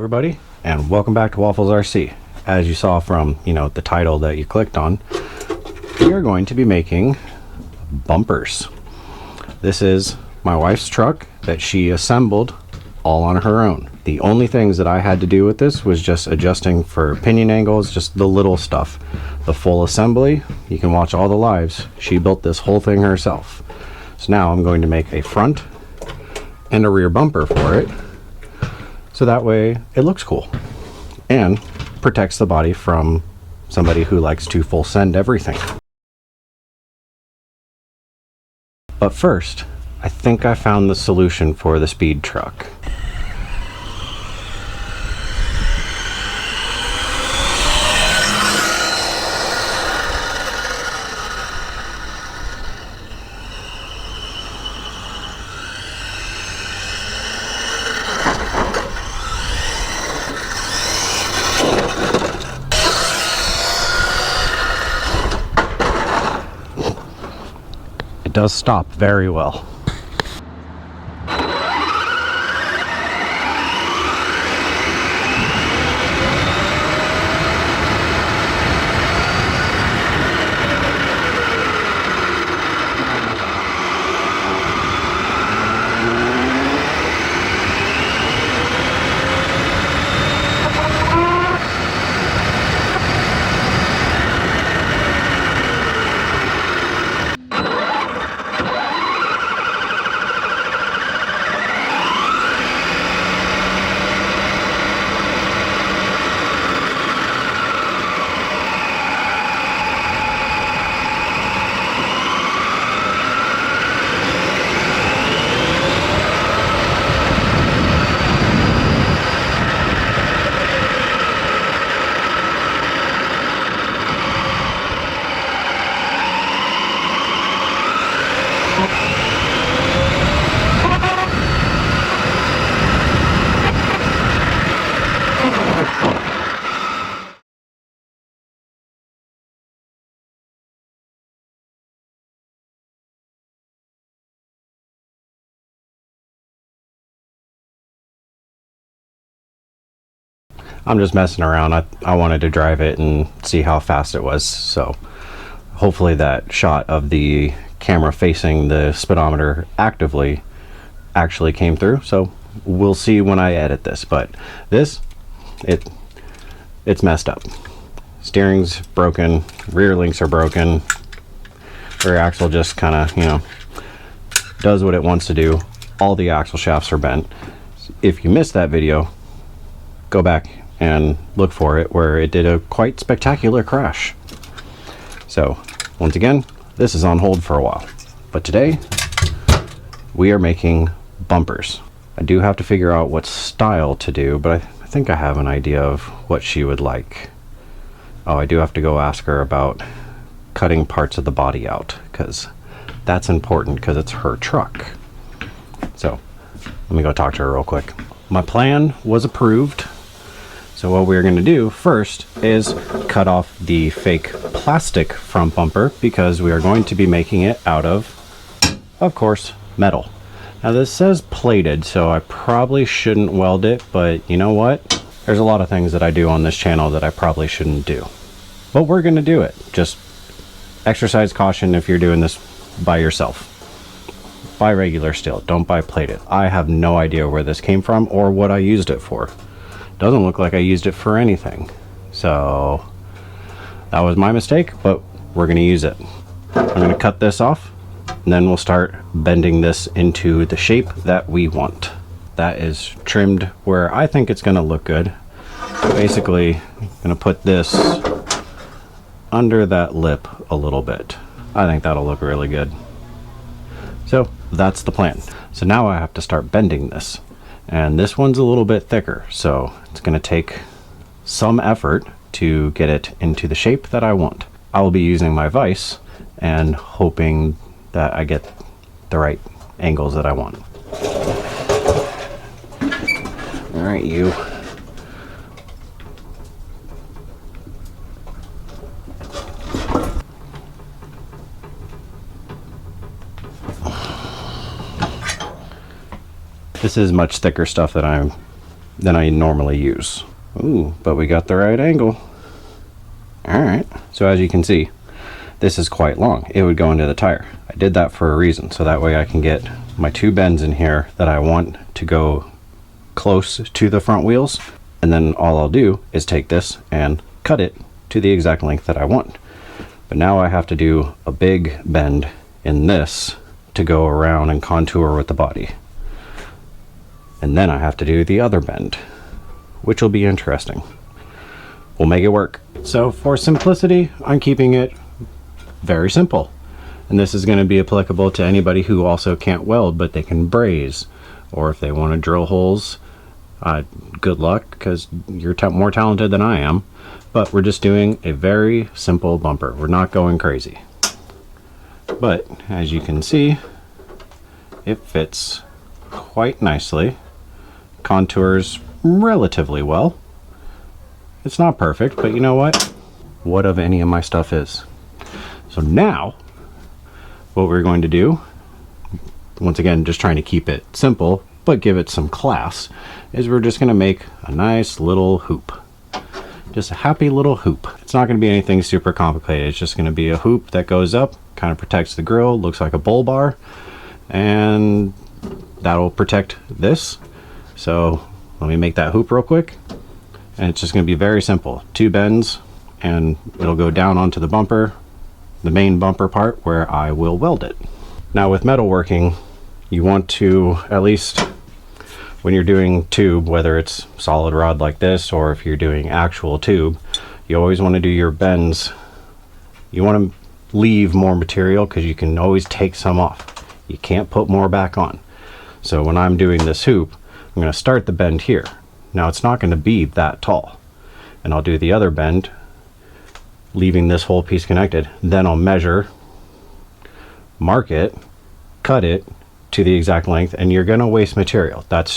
everybody, and welcome back to Waffles RC. As you saw from, the title that you clicked on, we are going to be making bumpers. This is my wife's truck that she assembled all on her own. The only things that I had to do with this was just adjusting for pinion angles, just the little stuff. The full assembly, you can watch all the lives. She built this whole thing herself. So now I'm going to make a front and a rear bumper for it, so that way it looks cool and protects the body from somebody who likes to full send everything. But first, I think I found the solution for the speed truck. It does stop very well. I'm just messing around. I wanted to drive it and see how fast it was, so hopefully that shot of the camera facing the speedometer actively actually came through. So we'll see when I edit this, but it's messed up. Steering's broken, rear links are broken, rear axle just kind of does what it wants to do. All the axle shafts are bent. If you missed that video, go back and look for it, where it did a quite spectacular crash. So once again, this is on hold for a while, but today we are making bumpers. I do have to figure out what style to do, but I think I have an idea of what she would like. Oh, I do have to go ask her about cutting parts of the body out, because that's important, because it's her truck. So let me go talk to her real quick. My plan was approved. So what we're going to do first is cut off the fake plastic front bumper, because we are going to be making it out of course, metal. Now this says plated, so I probably shouldn't weld it, but you know what? There's a lot of things that I do on this channel that I probably shouldn't do. But we're going to do it. Just exercise caution if you're doing this by yourself. Buy regular steel, don't buy plated. I have no idea where this came from or what I used it for. Doesn't look like I used it for anything, so that was my mistake, but we're going to use it. I'm going to cut this off, and then we'll start bending this into the shape that we want. That is trimmed where I think it's going to look good. Basically, I'm going to put this under that lip a little bit. I think that'll look really good. So that's the plan. So now I have to start bending this. And this one's a little bit thicker, so it's going to take some effort to get it into the shape that I want. I will be using my vise and hoping that I get the right angles that I want. All right, you. This is much thicker stuff that I'm than I normally use. Ooh, but we got the right angle. Alright, so as you can see, this is quite long. It would go into the tire. I did that for a reason, so that way I can get my 2 bends in here that I want to go close to the front wheels, and then all I'll do is take this and cut it to the exact length that I want. But now I have to do a big bend in this to go around and contour with the body. And then I have to do the other bend, which will be interesting. We'll make it work. So for simplicity, I'm keeping it very simple. And this is going to be applicable to anybody who also can't weld, but they can braze. Or if they want to drill holes, good luck, because you're more talented than I am. But we're just doing a very simple bumper. We're not going crazy. But as you can see, it fits quite nicely. Contours relatively well. It's not perfect, but you know what? What of any of my stuff is? So now, what we're going to do, once again, just trying to keep it simple, but give it some class, is we're just going to make a nice little hoop. Just a happy little hoop. It's not going to be anything super complicated. It's just going to be a hoop that goes up, kind of protects the grill, looks like a bull bar, and that'll protect this. So let me make that hoop real quick. And it's just going to be very simple. 2 bends, and it'll go down onto the bumper, the main bumper part, where I will weld it. Now with metalworking, you want to, at least when you're doing tube, whether it's solid rod like this or if you're doing actual tube, you always want to do your bends. You want to leave more material because you can always take some off. You can't put more back on. So when I'm doing this hoop, I'm going to start the bend here. Now it's not going to be that tall, and I'll do the other bend, leaving this whole piece connected. Then I'll measure, mark it, cut it to the exact length, and you're going to waste material. That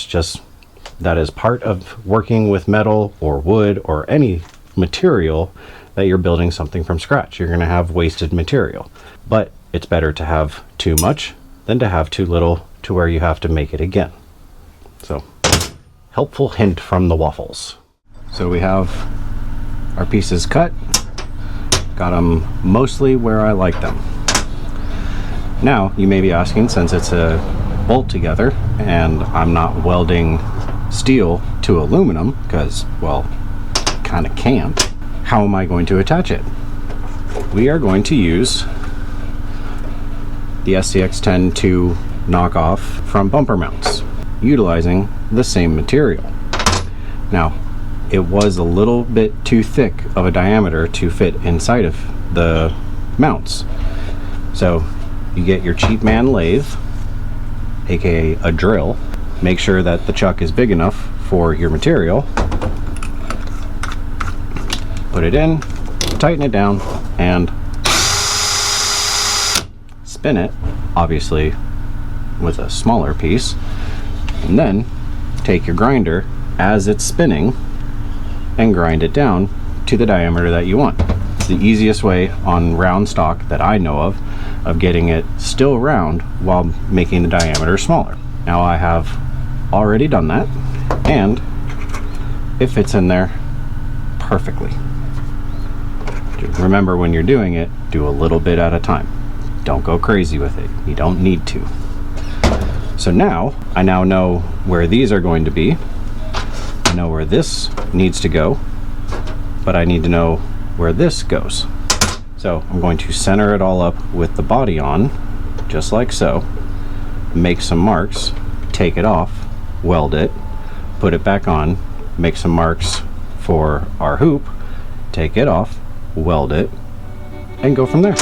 is part of working with metal or wood or any material that you're building something from scratch. You're going to have wasted material, but it's better to have too much than to have too little to where you have to make it again. So helpful hint from the Waffles. So we have our pieces cut, got them mostly where I like them. Now you may be asking, since it's a bolt together and I'm not welding steel to aluminum, because, well, kind of can't, how am I going to attach it? We are going to use the SCX-10 2 knockoff from Bumper Mounts, utilizing the same material. Now, it was a little bit too thick of a diameter to fit inside of the mounts. So you get your cheap man lathe, aka a drill. Make sure that the chuck is big enough for your material. Put it in, tighten it down, and spin it, obviously with a smaller piece. And then take your grinder as it's spinning and grind it down to the diameter that you want. It's the easiest way on round stock that I know of getting it still round while making the diameter smaller. Now I have already done that, and it fits in there perfectly. Remember, when you're doing it, do a little bit at a time. Don't go crazy with it. You don't need to. So now, I now know where these are going to be. I know where this needs to go, but I need to know where this goes. So I'm going to center it all up with the body on, just like so. Make some marks, take it off, weld it, put it back on, make some marks for our hoop, take it off, weld it, and go from there.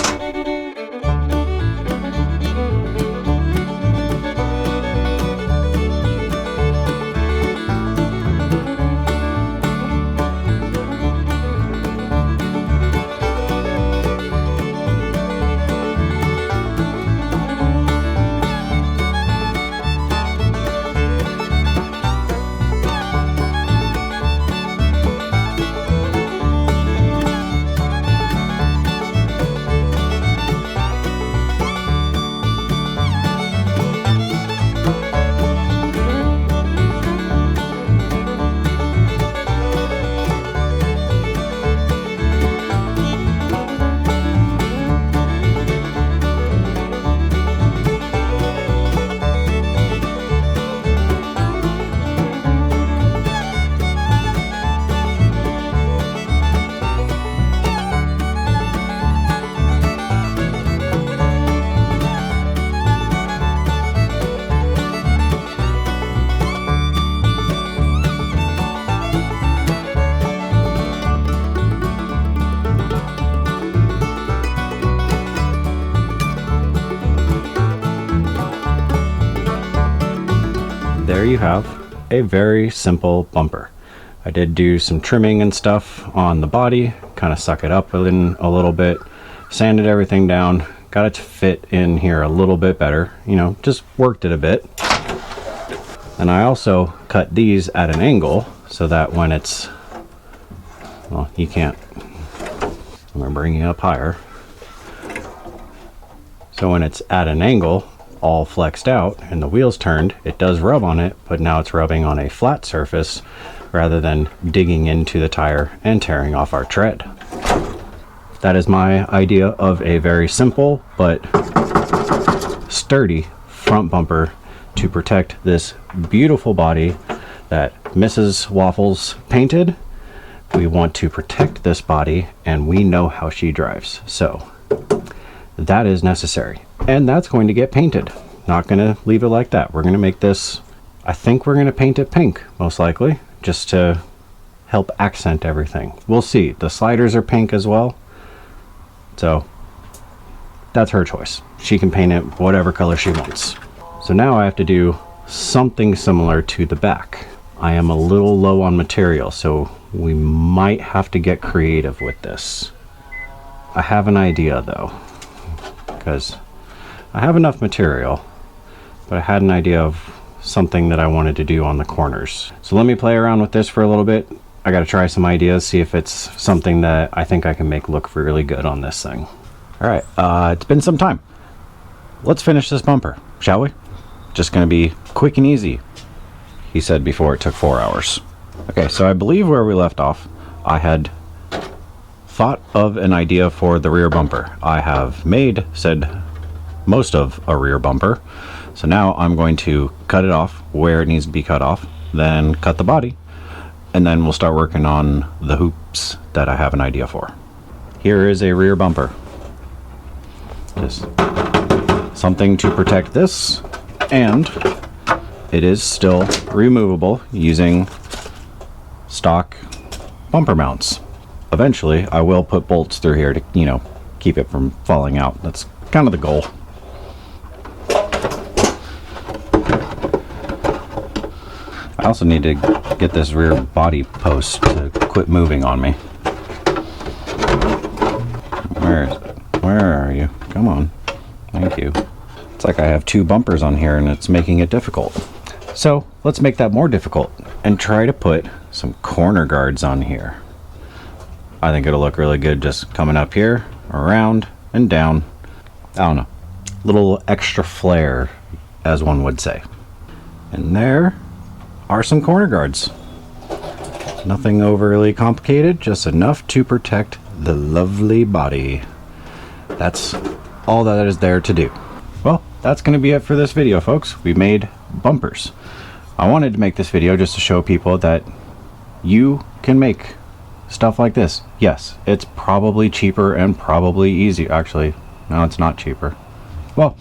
there you have a very simple bumper. I did do some trimming and stuff on the body, kind of suck it up in a little bit, sanded everything down, got it to fit in here a little bit better, you know, just worked it a bit. And I also cut these at an angle so that when it's, well, you can't, I'm gonna bring you up higher. So when it's at an angle, all flexed out and the wheels turned, it does rub on it, but now it's rubbing on a flat surface rather than digging into the tire and tearing off our tread. That is my idea of a very simple but sturdy front bumper to protect this beautiful body that Mrs. Waffles painted. We want to protect this body and we know how she drives. So that is necessary. And that's going to get painted. Not going to leave it like that. We're going to make this, I think we're going to paint it pink, most likely, just to help accent everything. We'll see. The sliders are pink as well. So that's her choice. She can paint it whatever color she wants. So now I have to do something similar to the back. I am a little low on material, so we might have to get creative with this. I have an idea though, because I have enough material, but I had an idea of something that I wanted to do on the corners. So let me play around with this for a little bit. I got to try some ideas, see if it's something that I think I can make look really good on this thing. All right, it's been some time. Let's finish this bumper, shall we? Just going to be quick and easy. He said before it took 4 hours. Okay, so I believe where we left off, I had thought of an idea for the rear bumper. I have made said most of a rear bumper. So now I'm going to cut it off where it needs to be cut off, then cut the body, and then we'll start working on the hoops that I have an idea for. Here is a rear bumper. Just something to protect this, and it is still removable using stock bumper mounts. Eventually I will put bolts through here to, you know, keep it from falling out. That's kind of the goal. I also need to get this rear body post to quit moving on me. Where are you? Come on. Thank you. It's like I have two bumpers on here and it's making it difficult. So let's make that more difficult and try to put some corner guards on here. I think it'll look really good just coming up here, around, and down. I don't know. Little extra flair, as one would say. And there are some corner guards. Nothing overly complicated, just enough to protect the lovely body. That's all that is there to do. Well, that's going to be it for this video, folks. We made bumpers. I wanted to make this video just to show people that you can make stuff like this. Yes, it's probably cheaper and probably easier. Actually, no, it's not cheaper. Well,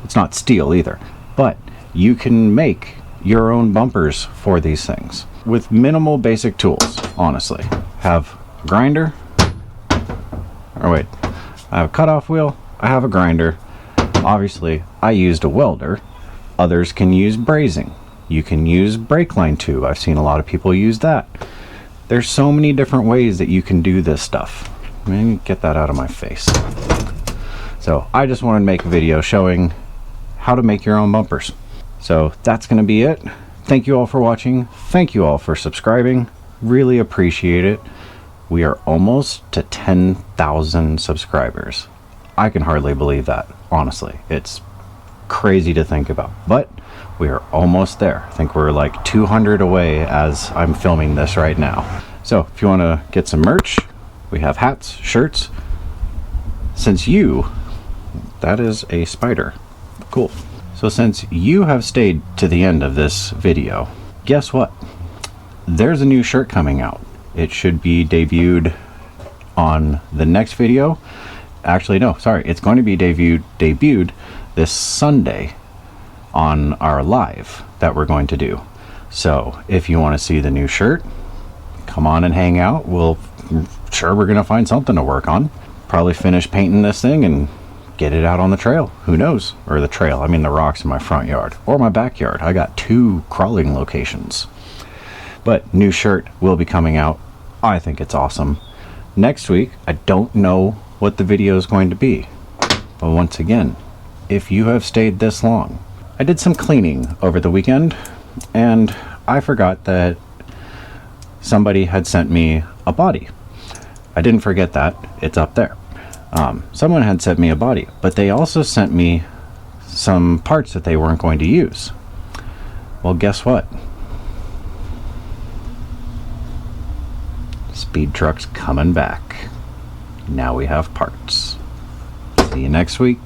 it's not steel either, but you can make your own bumpers for these things with minimal basic tools. Honestly, have a grinder, or wait, I have a cutoff wheel, I have a grinder. Obviously I used a welder. Others can use brazing. You can use brake line tube. I've seen a lot of people use that. There's so many different ways that you can do this stuff. Let me get that out of my face. So I just wanted to make a video showing how to make your own bumpers. So that's going to be it. Thank you all for watching. Thank you all for subscribing. Really appreciate it. We are almost to 10,000 subscribers. I can hardly believe that, honestly. It's crazy to think about, but we are almost there. I think we're like 200 away as I'm filming this right now. So if you want to get some merch, we have hats, shirts. That is a spider. Cool. So since you have stayed to the end of this video, guess what? There's a new shirt coming out. It should be debuted on the next video. Actually, no, sorry. It's going to be debuted this Sunday on our live that we're going to do. So if you want to see the new shirt, come on and hang out. We're going to find something to work on. Probably finish painting this thing and get it out on the trail. Who knows? Or the trail, I mean the rocks in my front yard or my backyard. I got 2 crawling locations. But new shirt will be coming out. I think it's awesome. Next week, I don't know what the video is going to be. But once again, if you have stayed this long, I did some cleaning over the weekend and I forgot that somebody had sent me a body. I didn't forget that. It's up there. Someone had sent me a body, but they also sent me some parts that they weren't going to use. Well, guess what? Speed truck's coming back. Now we have parts. See you next week.